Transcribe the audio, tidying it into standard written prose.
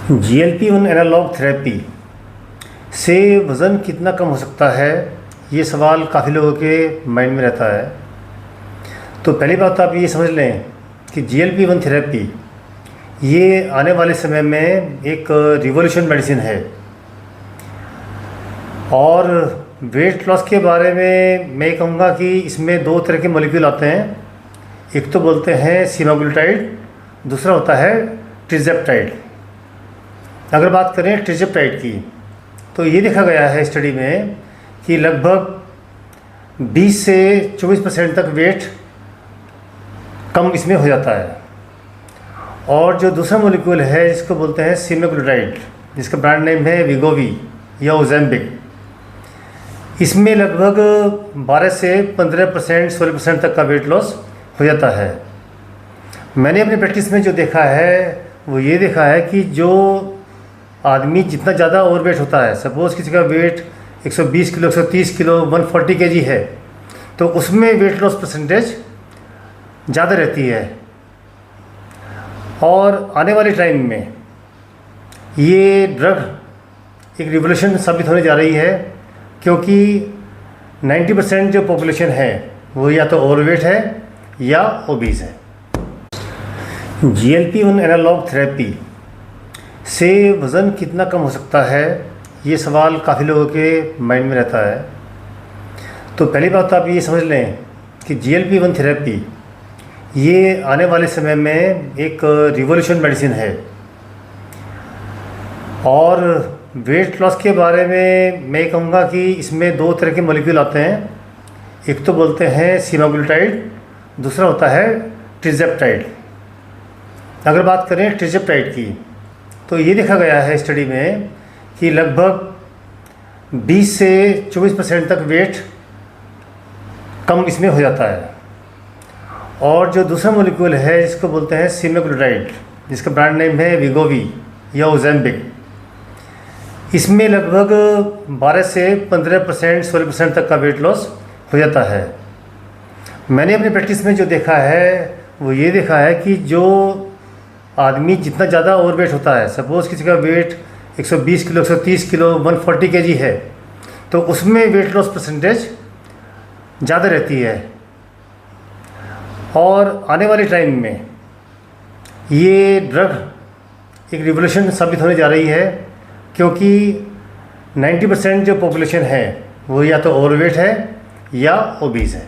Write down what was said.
GLP-1 analogue therapy से वज़न कितना कम हो सकता है, ये सवाल काफ़ी लोगों के माइंड में रहता है। तो पहली बात तो आप ये समझ लें कि GLP-1 थेरेपी ये आने वाले समय में एक रिवॉल्यूशन मेडिसिन है। और वेट लॉस के बारे में मैं कहूँगा कि इसमें दो तरह के मॉलिक्यूल आते हैं। एक तो बोलते हैं सेमाग्लूटाइड, दूसरा होता है ट्रिज़ेप्टाइड। अगर बात करें ट्रिज़ेप्टाइड की, तो ये देखा गया है स्टडी में कि लगभग 20 से 24% तक वेट कम इसमें हो जाता है। और जो दूसरा मॉलिक्यूल है जिसको बोलते हैं सेमाग्लूटाइड, जिसका ब्रांड नेम है वीगोवी या ओज़ेम्पिक, इसमें लगभग 12 से 15% 16% तक का वेट लॉस हो जाता है। मैंने अपनी प्रैक्टिस में जो देखा है वो ये देखा है कि जो आदमी जितना ज़्यादा ओवरवेट होता है, सपोज़ किसी का वेट 120 किलो, 130 किलो, 140 kg है, तो उसमें वेट लॉस परसेंटेज ज़्यादा रहती है। और आने वाले टाइम में ये ड्रग एक रिवोल्यूशन साबित होने जा रही है, क्योंकि 90% जो पॉपुलेशन है वो या तो ओवरवेट है या ओबीज है। GLP-1 एनालॉग थेरेपी से वज़न कितना कम हो सकता है, ये सवाल काफ़ी लोगों के माइंड में रहता है। तो पहली बात तो आप ये समझ लें कि GLP-1 थेरेपी ये आने वाले समय में एक रिवॉल्यूशन मेडिसिन है। और वेट लॉस के बारे में मैं कहूँगा कि इसमें दो तरह के मॉलिक्यूल आते हैं। एक तो बोलते हैं सेमाग्लूटाइड, दूसरा होता है ट्रिज़ेप्टाइड। अगर बात करें ट्रिज़ेप्टाइड की, तो ये देखा गया है स्टडी में कि लगभग 20 से 24% तक वेट कम इसमें हो जाता है। और जो दूसरा मॉलिक्यूल है जिसको बोलते हैं सेमाग्लूटाइड, जिसका ब्रांड नेम है वीगोवी या ओज़ेम्पिक, इसमें लगभग 12 से 15% 16% तक का वेट लॉस हो जाता है। मैंने अपनी प्रैक्टिस में जो देखा है वो ये देखा है कि जो आदमी जितना ज़्यादा ओवरवेट होता है, सपोज़ किसी का वेट 120 किलो, 130 किलो, 140 kg है, तो उसमें वेट लॉस परसेंटेज ज़्यादा रहती है। और आने वाले टाइम में ये ड्रग एक रिवोल्यूशन साबित होने जा रही है, क्योंकि 90% जो पॉपुलेशन है वो या तो ओवरवेट है या ओबीज है।